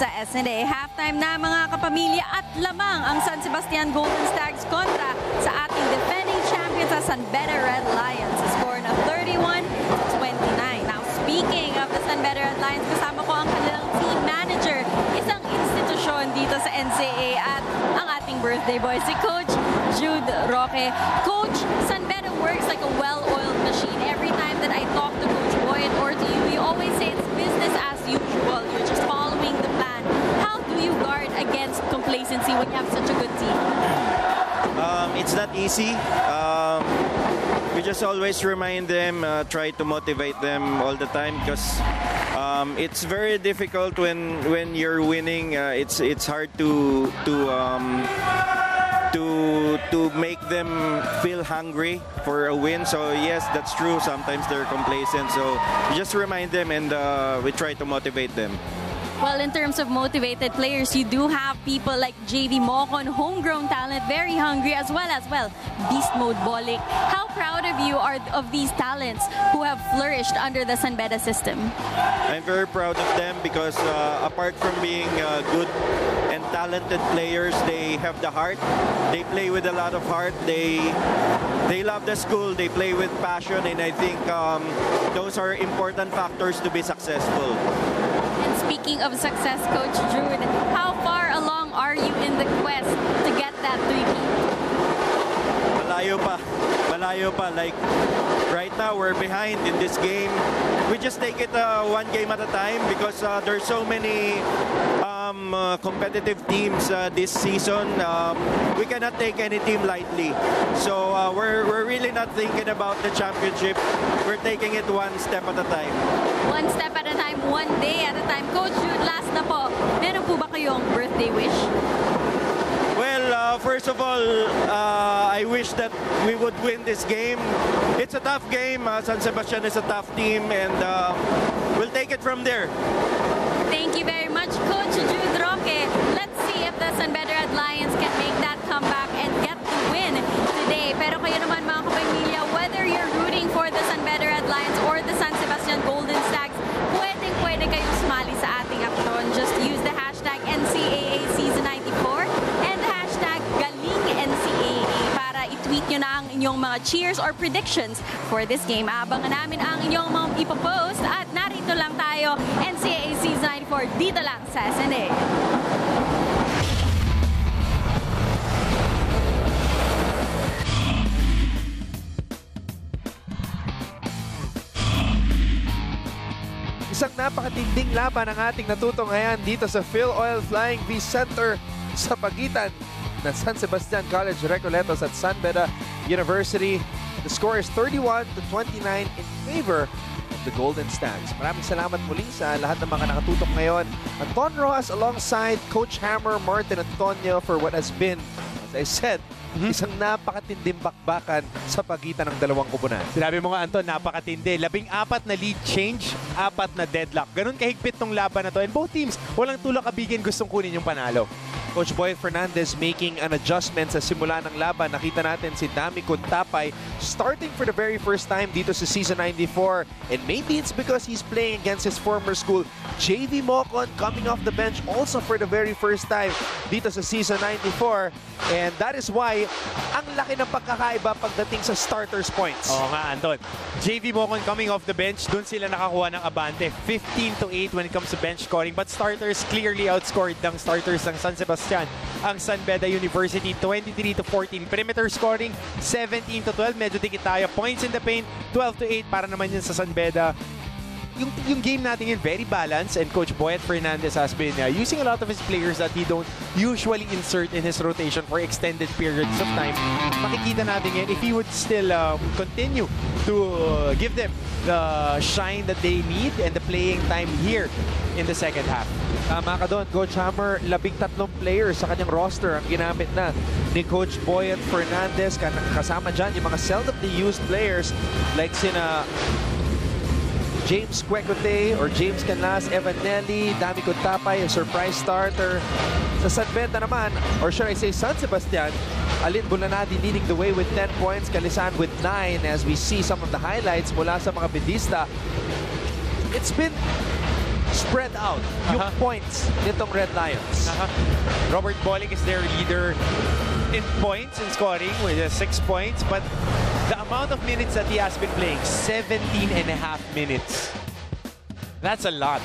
sa SNA. Halftime na mga kapamilya at lamang ang San Sebastian Golden Stags kontra sa ating defending champions sa San Beda Red Lions. Sa score na 31-29. Now speaking of the San Beda Red Lions, kasama ko ang kanilang team manager, isang institusyon dito sa NCAA at ang ating birthday boy, si Coach Jude Roque. Coach, San Beda works like a well-oiled machine. Every time that I talk to Coach Boyd or to you, you always say it's business as usual. You're just following the plan. How do you guard against complacency when you have such a good team? It's not easy. We just always remind them, try to motivate them all the time because it's very difficult when you're winning. It's hard to make them feel hungry for a win. So yes, that's true. Sometimes they're complacent. So we just remind them and we try to motivate them. Well, in terms of motivated players, you do have people like JV Mocon, homegrown talent, very hungry, as well, beast mode Bolik. How proud of you are of these talents who have flourished under the San Beda system? I'm very proud of them because apart from being good and talented players, they have the heart. They play with a lot of heart. They love the school. They play with passion, and I think those are important factors to be successful. And speaking of success, Coach Jude, how far along are you in the quest to get that 3-peat? Malayo pa. Like right now, we're behind in this game. We just take it one game at a time because there's so many competitive teams this season. We cannot take any team lightly. So we're really not thinking about the championship. We're taking it one step at a time. One step at a time, one day at a time. Coach Jude, last na po, meron po ba kayong birthday wish? Well, first of all, I wish that we would win this game. It's a tough game. San Sebastian is a tough team, and we'll take it from there. Thank you very much, Coach Jude Roque. Let's see if the San Beda Red Lions can make that comeback and get the win today. Pero kayo naman mga kapamilya, whether you're rooting for the San Beda Red Lions or the San Sebastian Golden Stags, pwede kayong sumali sa ating akton. Just use the hashtag NCAA Season 94 and the hashtag GalingNCAA para i-tweet nyo na ang inyong mga cheers or predictions for this game. Abangan namin ang inyong mga ipopost at narito lang tayo, NCAA Season 94, dito lang sa SNA. Isang napakatinding laban ang ating natutunghayan dito sa Phil Oil Flying V Center sa pagitan ng San Sebastian College Recoletos at San Beda University. The score is 31-29 in favor of the Golden Stags. Maraming salamat muli sa lahat ng mga nakatutok ngayon. Anton Rojas alongside Coach Hammer, Martin Antonio for what has been, as I said, isang napakatinding bakbakan sa pagitan ng dalawang kubunan. Sinabi mo nga, Anton, napakatindi. 14 na lead change, 4 na deadlock. Ganun kahigpit tong laban na to. And both teams, walang tulak kabigin gustong kunin yung panalo. Coach Boyd Fernandez making an adjustment sa simula ng laban. Nakita natin si Dami Kuntapay starting for the very first time dito sa Season 94. And maybe it's because he's playing against his former school. JV Mocon coming off the bench also for the very first time dito sa Season 94. And that is why ang laki ng pagkakaiba pagdating sa starters points. Oo nga, Anton. JV Mocon coming off the bench, dun sila nakakuha ng abante. 15-8 when it comes to bench scoring. But starters clearly outscored ng starters ng San Sebastian. Ang San Beda University 23-14. Perimeter scoring 17-12. Medyo dikit tayo. Points in the paint 12-8 para naman yun sa San Beda. Yung game natin yun, very balanced, and Coach Boyd Fernandez has been using a lot of his players that he don't usually insert in his rotation for extended periods of time. Makikita natin yun if he would still continue to give them the shine that they need and the playing time here in the second half. Tama ka doon, Coach Hammer. 13 players sa kanyang roster ang ginamit na ni Coach Boyd Fernandez. Kasama dyan yung mga seldomly used players like sina James Quecote or James Canlas, Evan Nelly, Dami Kuntapay, a surprise starter. Sa San Beda naman, or should I say San Sebastian, Alin Bulanadi leading the way with 10 points, Kalisan with 9 as we see some of the highlights mula sa mga bedista. It's been spread out yung points nitong Red Lions. Robert Bolick is their leader in points and scoring with 6 points, but the amount of minutes that he has been playing, 17.5 minutes. That's a lot.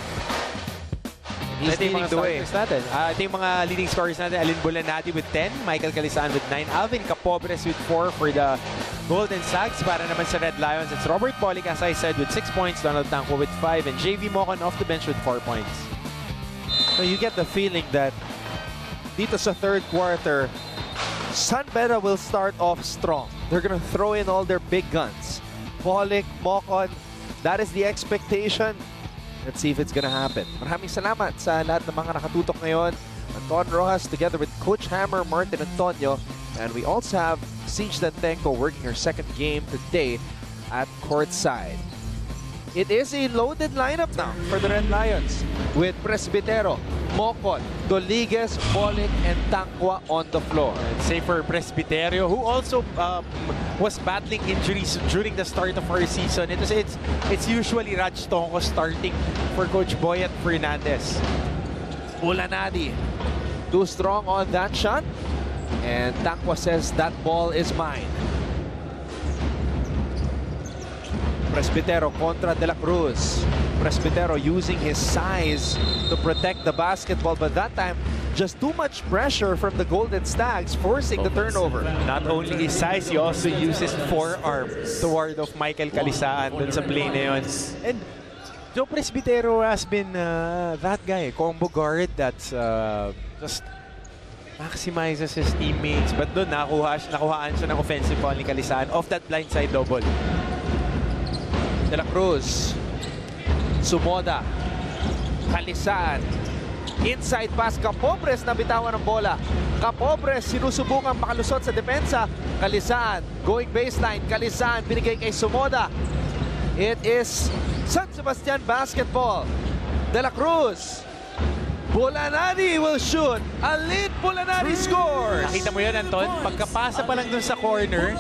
He's Ito yung leading mga the way. starters natin. Ito yung mga leading scorers natin. Alin Bulanati with 10, Michael Calisaan with 9, Alvin Capobres with 4 for the Golden Stags. Para naman sa Red Lions, it's Robert Bolick, as I said, with 6 points, Donald Tanco with 5, and JV Mocon off the bench with 4 points. So you get the feeling that dito sa third quarter, San Beda will start off strong. They're gonna throw in all their big guns. Bolick, Mocon, that is the expectation. Let's see if it's gonna happen. Maraming salamat sa lahat ng mga nakatutok ngayon. Anton Rojas together with Coach Hammer, Martin Antonio. And we also have Siege Dantenko working her second game today at courtside. It is a loaded lineup now for the Red Lions with Presbitero, Mocon, Doliguez, Bolick, and Tangwa on the floor. Save for Presbiterio, who also was battling injuries during the start of our season. It's usually Raj Tonko starting for Coach Boyet Fernandez. Bulanadi, too strong on that shot. And Tangwa says that ball is mine. Presbitero contra De La Cruz. Presbitero using his size to protect the basketball, but that time just too much pressure from the Golden Stags, forcing the turnover. Not only his size, he also uses forearm to ward off Michael Calisaan dun sa play na yun. And Joe Presbitero has been that guy, combo guard that's just maximizes his teammates. But doon nakuhaan siya ng offensive foul ni Calisaan off that blindside double. De La Cruz, Sumoda, Calisaan, inside pass, Capobres na bitawan ng bola. Capobres sinusubukang makalusot sa depensa. Calisaan going baseline, Calisaan binigay kay Sumoda. It is San Sebastian basketball. De La Cruz, Bulanadi will shoot. Alin Bulanadi scores. Nakita mo yun, Anton? Pagkapasa pa lang dun sa corner,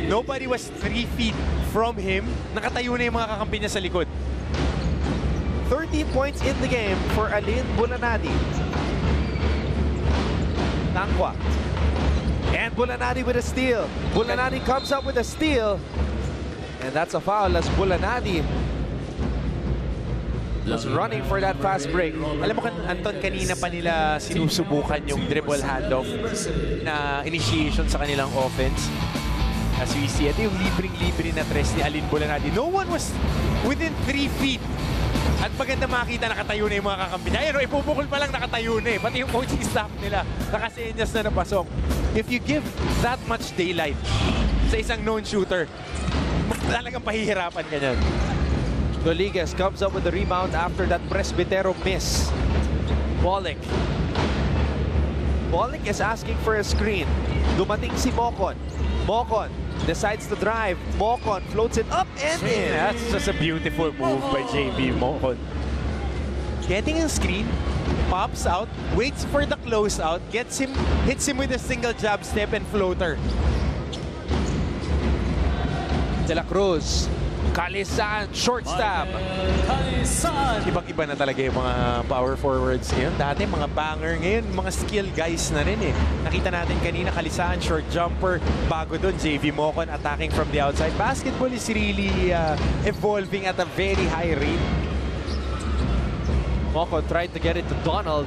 nobody was 3 feet from him. Nakatayo na yung mga kakampi niya sa likod. 13 points in the game for Alin Bulanadi. Tangwa. And Bulanadi with a steal. Bulanadi comes up with a steal. And that's a foul as Bulanadi was running for that fast break. Alam mo, Anton, kanina pa nila sinusubukan yung dribble handoff na initiation sa kanilang offense. As we see, ito yung libreng-libre na tres ni Alin Bulanadi. No one was within 3 feet. At maganda makita, nakatayo na yung mga kakampi niya. Ayan, ipupukol pa lang nakatayo na eh. Pati yung coaching staff nila, nakasenyas na napasok. If you give that much daylight sa isang known shooter, talagang pahihirapan ka niyan. Doliguez comes up with the rebound after that Presbitero miss. Bolick. Bolick is asking for a screen. Dumating si Mocon. Mocon decides to drive. Mocon floats it up and in. That's just a beautiful move by JB Mocon. Getting a screen, pops out, waits for the closeout, hits him with a single jab step and floater. De La Cruz. Calisaan, short stab. Ibang-iba na talaga yung mga power forwards ngayon. Dati mga banger, ngayon mga skill guys na rin eh. Nakita natin kanina, Calisaan, short jumper. Bago doon, JV Mocon attacking from the outside. Basketball is really evolving at a very high rate. Mocon tried to get it to Donald.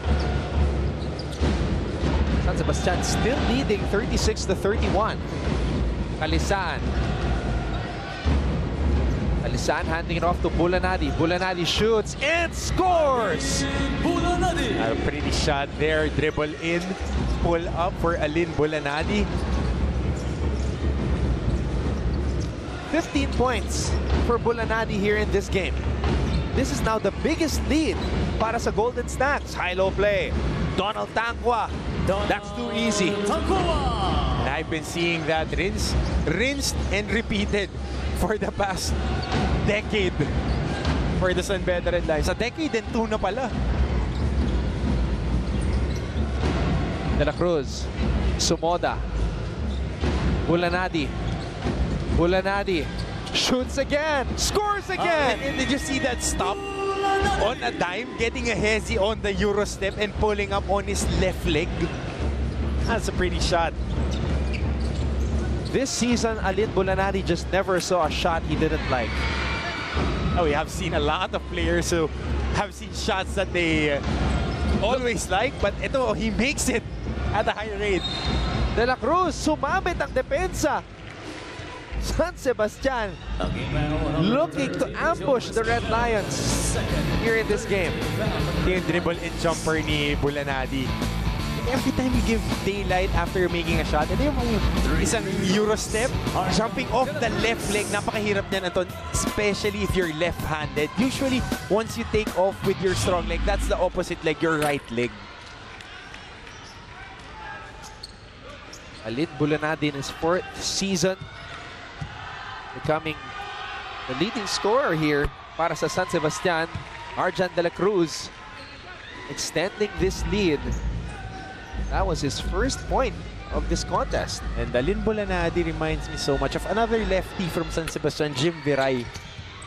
San Sebastian still leading 36-31. Calisaan. Calisaan handing it off to Bulanadi. Bulanadi shoots and scores! A pretty shot there. Dribble in. Pull up for Alin Bulanadi. 15 points for Bulanadi here in this game. This is now the biggest lead para sa Golden Stags. High-low play. Donald Tangwa. That's too easy. And I've been seeing that rinsed and repeated for the past decade for the San Beda Red Lions. A decade and 2 na pala. De La Cruz. Sumoda. Bulanadi. Bulanadi shoots again. Scores again. And did you see that stop? On a dime, getting a hezi on the Euro step and pulling up on his left leg. That's a pretty shot. This season, Alin Bulanadi just never saw a shot he didn't like. Oh, we have seen a lot of players who have seen shots that they always like, but ito, he makes it at a high rate. De La Cruz, sumabit ang depensa. San Sebastian looking to ambush the Red Lions here in this game. Yung dribble and jumper ni Bulanadi. Every time you give daylight after making a shot, ito yung isang Euro step, jumping off the left leg. Napakahirap niyan, Anton, especially if you're left-handed. Usually, once you take off with your strong leg, that's the opposite leg, your right leg. Alin Bulanadi in his 4th season, becoming the leading scorer here para sa San Sebastian. Arjan De La Cruz extending this lead. That was his first point of this contest. And Alin Bulanadi reminds me so much of another lefty from San Sebastian, Jim Viray.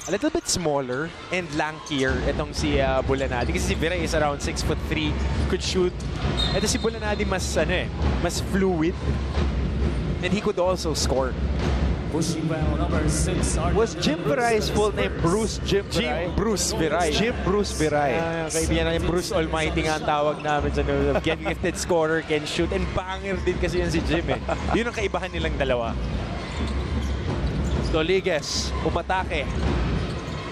A little bit smaller and lankier itong si Bulanadi. Kasi si Viray is around 6'3", could shoot. Ito si Bulanadi mas, mas fluid. And he could also score. Was Jim Viray's full name Bruce Jim Viray? Jim Bruce Viray. Jim Bruce Viray. Kaibigan namin, Bruce Almighty nga ang tawag namin sa can gifted scorer, can shoot, and banger din kasi yan si Jim eh. Yun ang kaibahan nilang dalawa. Doliguez, umatake.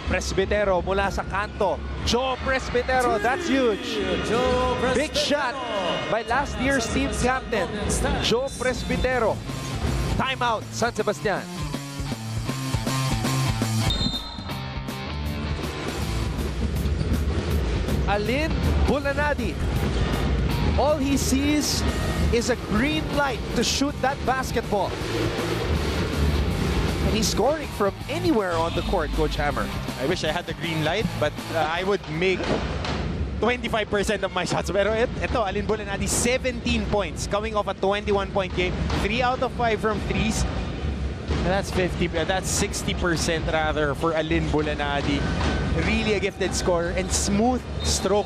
Presbitero mula sa kanto. Joe Presbitero, that's huge. Big shot by last year's team captain, Joe Presbitero. Timeout, San Sebastian. Alin Bulanadi. All he sees is a green light to shoot that basketball. And he's scoring from anywhere on the court, Coach Hammer. I wish I had the green light, but I would make 25% of my shots. Pero ito, Alin Bulanadi, 17 points coming off a 21-point game. 3 out of 5 from threes. And that's 50. That's 60% rather for Alin Bulanadi. Really a gifted scorer and smooth stroke.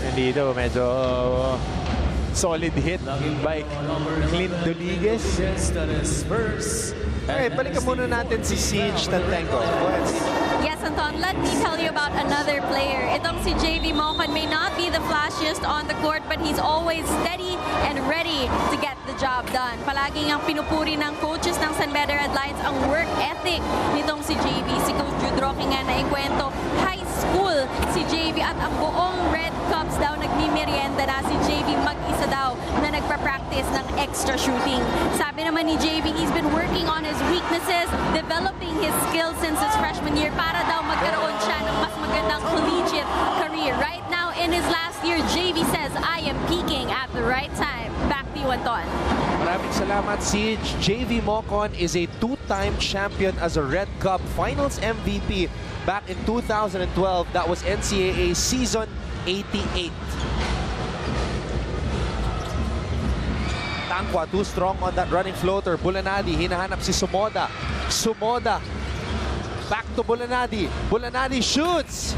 And dito, medyo solid hit by Clint Doliguez. Okay, balikan muna natin si Siege Tantenko. Go ahead, Siege. Yes, Anton, let me tell you about another player. Itong si JV Mocon may not be the flashiest on the court, but he's always steady and ready to get the job done. Palaging ang pinupuri ng coaches ng San Beda Red Lions ang work ethic nitong si JV. Si Coach Judroki nga na ikwento, high school si JV at ang buong Red Cups daw nagmimerienda na si JV mag-isa daw na nagpa-practice ng extra shooting. Sabi naman ni JV, he's been working on his weaknesses, developing his skills since his freshman year para daw magkaroon siya ng mas magandang collegiate career. Right now, in his last year, JV says, I am peaking at the right time. Back to you, Anton. Maraming salamat, Siege. JV Mocon is a 2-time champion as a Red Cup Finals MVP back in 2012. That was NCAA Season 88. Tangwa, too strong on that running floater. Bulanadi, hinahanap si Sumoda. Sumoda, back to Bulanadi. Bulanadi shoots.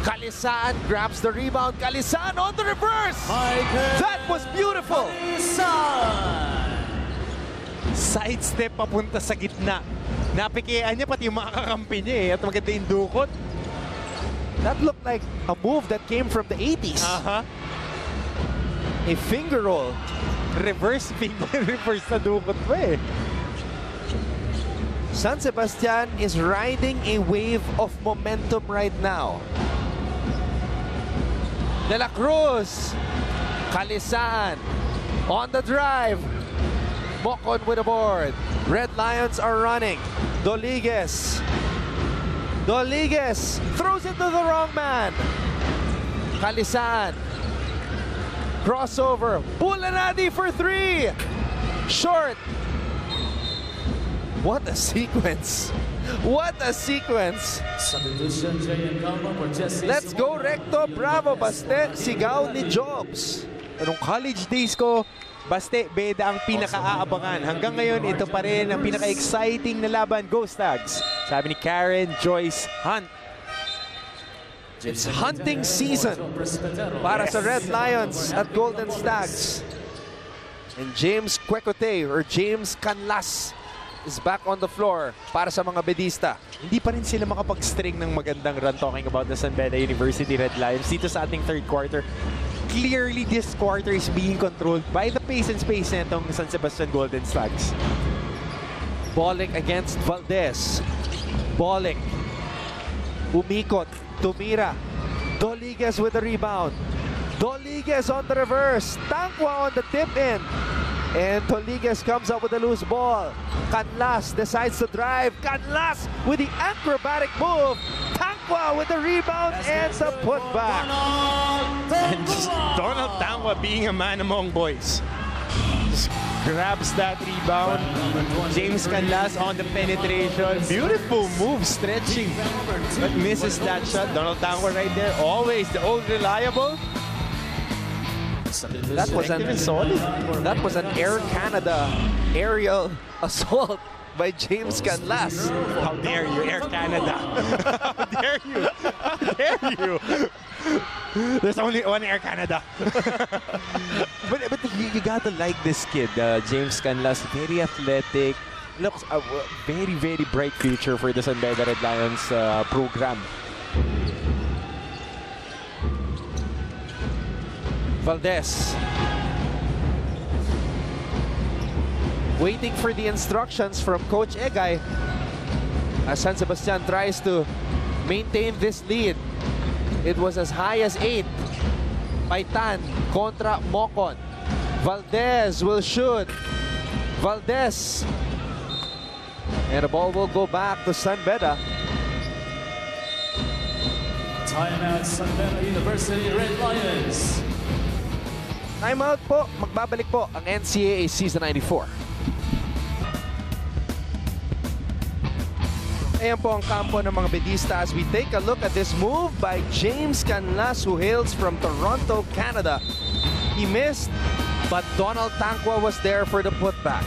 Kalisaan grabs the rebound. Kalisaan on the reverse. That was beautiful. Sidestep papunta sa gitna. Napikian niya pati yung mga kakampi niya eh. At maganda yung dukot. That looked like a move that came from the 80s. A finger roll. Reverse finger, reverse na dukot pa eh. San Sebastian is riding a wave of momentum right now. De La Cruz. Kalisaan on the drive. Mocon with a board. Red Lions are running. Doliguez. Doliguez throws it to the wrong man. Kalisaan. Crossover. Bulanadi for 3. Short. What a sequence. What a sequence. Let's go, Recto. Bravo, Baste. Sigaw ni Jobs. Nung college days ko, Baste, Beda ang pinaka-aabangan. Hanggang ngayon, ito pa rin ang pinaka-exciting na laban. Go Stags! Sabi ni Karen Joyce Hunt. It's hunting season para sa Red Lions at Golden Stags. And James Quecote or James Canlas is back on the floor para sa mga bedista. Hindi pa rin sila makapag-string ng magandang run talking about the San Beda University Red Lions dito sa ating third quarter. Clearly, this quarter is being controlled by the pace and space nitong San Sebastian Golden Stags. Bolick against Valdez. Bolick. Umikot. Tumira. Doliguez with the rebound. Doliguez on the reverse. Tangwa on the tip in. And Doliguez comes up with a loose ball. Canlas decides to drive. Canlas with the acrobatic move. Tangwa with the rebound and the putback. And just Donald Tangwa being a man among boys. Just grabs that rebound. James Canlas on the penetration. Beautiful move, stretching. But misses that shot. Donald Tangwa right there. Always the old reliable. That was an Air Canada aerial assault by James Canlas. How dare you, Air Canada? How dare you? How dare you? There's only one Air Canada. but you gotta like this kid, James Canlas. Very athletic. Looks a very, very bright future for the San Beda Red Lions program. Valdez. Waiting for the instructions from Coach Egay as San Sebastian tries to maintain this lead. It was as high as 8. Paitan contra Mocon. Valdez will shoot. Valdez. And the ball will go back to San Beda. Timeout, San Beda University Red Lions. Timeout po. Magbabalik po ang NCAA Season 94. Ayan po ang kampo ng mga bedista as we take a look at this move by James Canlas who hails from Toronto, Canada. He missed, but Donald Tangwa was there for the putback.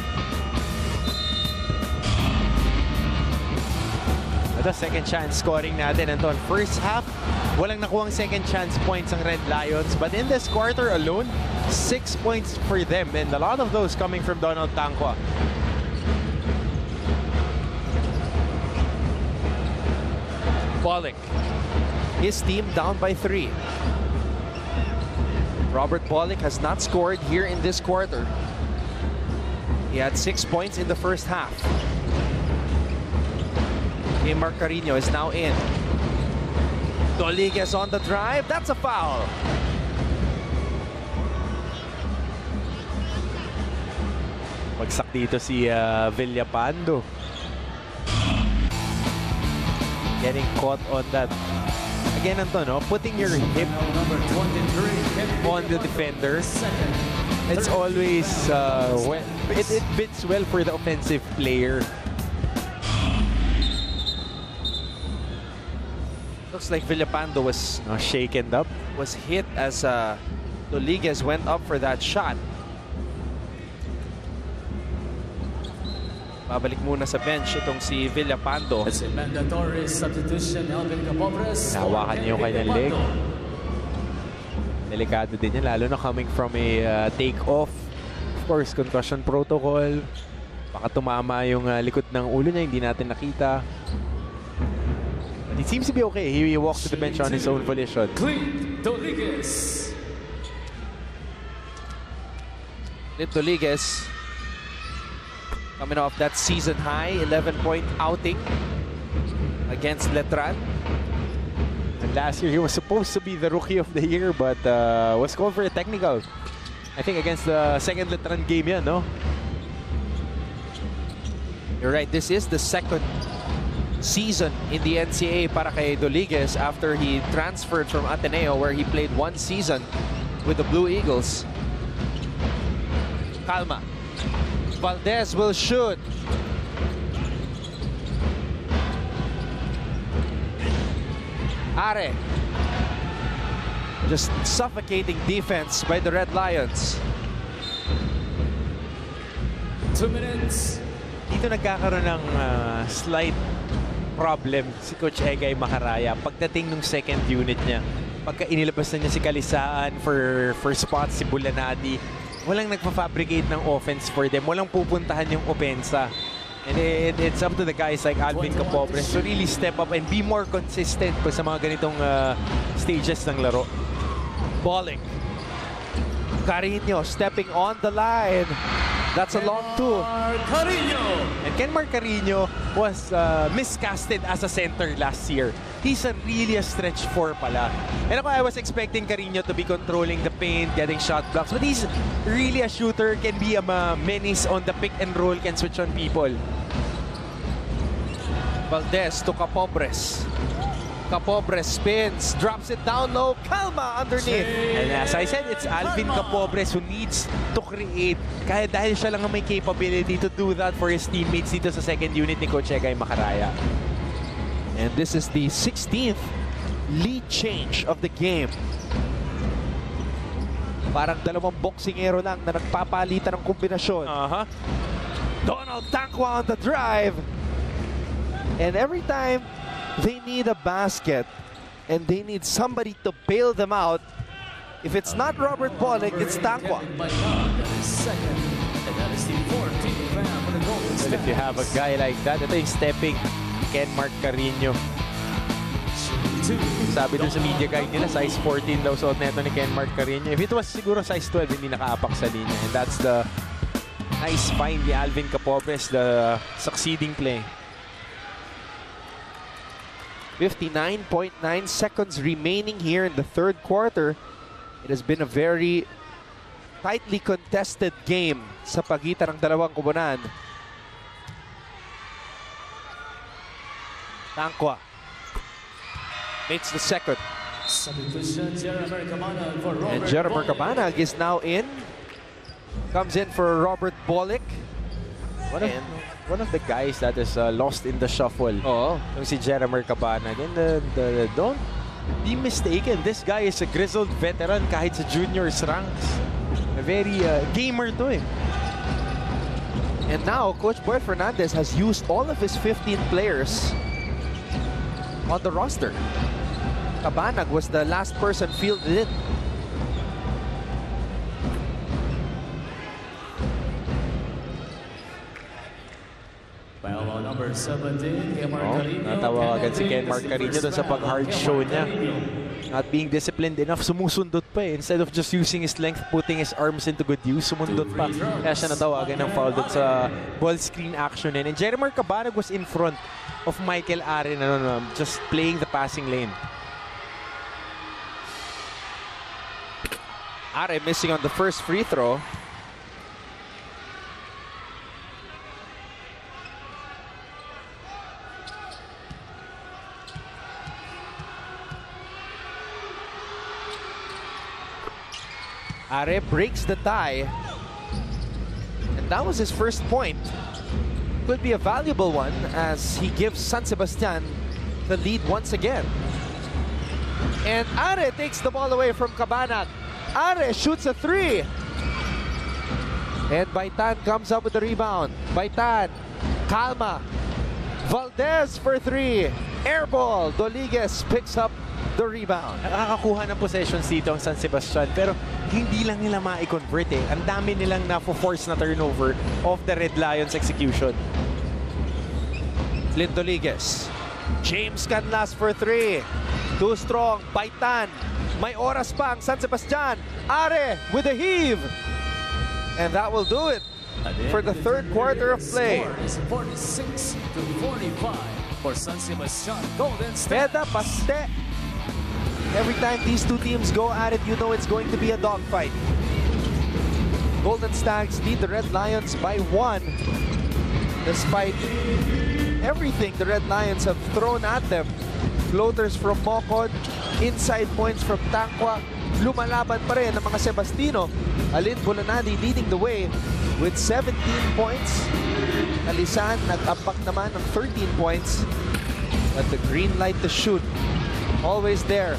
The second chance scoring natin, Anton. First half, walang nakuhang second chance points ang Red Lions. But in this quarter alone, 6 points for them. And a lot of those coming from Donald Tangwa. Bolick. His team down by 3. Robert Bolick has not scored here in this quarter. He had 6 points in the first half. Mark Carino is now in. Doliguez on the drive. That's a foul. Bagsak dito si Villapando. Getting caught on that. Again, Anton, no? Putting your hip on the defender. It's always, it fits well for the offensive player. Looks like Villapando was shaken up. Was hit as Doliguez went up for that shot. Babalik muna sa bench itong si Villapando. It's a mandatory substitution. Alvin Capobres. Nahawakan niya yung kanyang leg. Delikado din yan, lalo na coming from a take-off. Of course, concussion protocol. Baka tumama yung likod ng ulo niya, hindi natin nakita. It seems to be okay. He walks to the bench on his own volition. Doliguez. Doliguez coming off that season high 11-point outing against Letran. And last year he was supposed to be the rookie of the year, but was called for a technical. I think against the second Letran game yan, no? You're right. This is the second season in the NCAA para kay Doliguez after he transferred from Ateneo where he played 1 season with the Blue Eagles. Calma. Valdez will shoot. Are. Just suffocating defense by the Red Lions. 2 minutes. Dito nagkakaroon ng slight problem si Coach Egay Macaraya pagdating ng second unit niya. Pagka inilabas na niya si Kalisaan for spots, si Bulanadi, walang nagpa-fabricate ng offense for them. Walang pupuntahan yung opensa. And it's up to the guys like Alvin Capobres to really step up and be more consistent pa sa mga ganitong stages ng laro. Balling. Carino stepping on the line. That's a long two. And Kenmar Carino was miscasted as a center last year. He's really a stretch 4 pala. And ako, I was expecting Carino to be controlling the paint, getting shot blocks. But he's really a shooter, can be a menace on the pick and roll, can switch on people. Valdez to Capobres. Capobres spins, drops it down low. Calma underneath. And as I said, it's Alvin Capobres who needs to create. Kaya dahil siya lang ang may capability to do that for his teammates dito sa second unit ni Coach Egay Macaraya. And this is the 16th lead change of the game. Parang dalawang boksingero lang na nagpapalitan ng kombinasyon. Donald Tankwa on the drive. And every time they need a basket and they need somebody to bail them out, if it's not Robert Pollock, it's Tankwa. Well, if you have a guy like that, ito yung stepping Kenmar Carino. Sabi dun sa media guide nila, size 14 daw suot neto ni Kenmar Carino. If it was siguro size 12, hindi nakaapak sa linya. And that's the nice find ni Alvin Capobres, the succeeding play. 59.9 seconds remaining here in the third quarter. It has been a very tightly contested game sa pagitan ng dalawang koponan. Tankwa makes the second. And Jeremy Cabanag is now in. Comes in for Robert Pollock. One of the guys that is lost in the shuffle. Yung si Jeremy Cabanag. And don't be mistaken, this guy is a grizzled veteran kahit sa juniors ranks. A very gamer to eh. And now, Coach Boy Fernandez has used all of his 15 players on the roster. Cabanag was the last person fielded in. Number 17, Kenmar Carino. Natawa agad si Kenmar Carino doon sa pag-hard show niya. Not being disciplined enough, sumusundot pa eh. Instead of just using his length, putting his arms into good use, sumundot pa. Kaya siya natawagan ng foul doon sa ball screen action. And Jeremy Cabanag was in front of Michael Aren, just playing the passing lane. Are missing on the first free throw. Are breaks the tie. And that was his first point. Could be a valuable one as he gives San Sebastian the lead once again. And Are takes the ball away from Cabanag. Are shoots a three. And Baitan comes up with the rebound. Baitan, Calma. Valdez for three. Air ball. Doliguez picks up the rebound. Nakakakuha ng possessions dito ang San Sebastian pero hindi lang nila ma-convert eh. Ang dami nilang na-force na turnover of the Red Lions execution. Clint Doliguez. James Canlas for three. Too strong. Baitan. May oras pa ang San Sebastian. Are with a heave. And that will do it for the third quarter of play. 46-45 for San Sebastian Golden State. Beda, paste. Every time these two teams go at it, you know it's going to be a dogfight. Golden Stags lead the Red Lions by 1. Despite everything the Red Lions have thrown at them. Floaters from Mocon, inside points from Tankwa. Lumalaban pa rin ang mga Sebastino. Alin Bulanadi leading the way with 17 points. Alisan nag-apak naman ng 13 points. But the green light to shoot, always there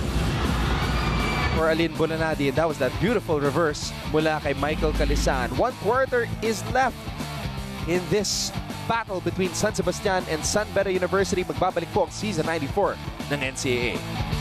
for Alin Bulanadi. That was that beautiful reverse mula kay Michael Calisan. 1 quarter is left in this battle between San Sebastian and San Beda University. Magbabalik po ang Season 94 ng NCAA.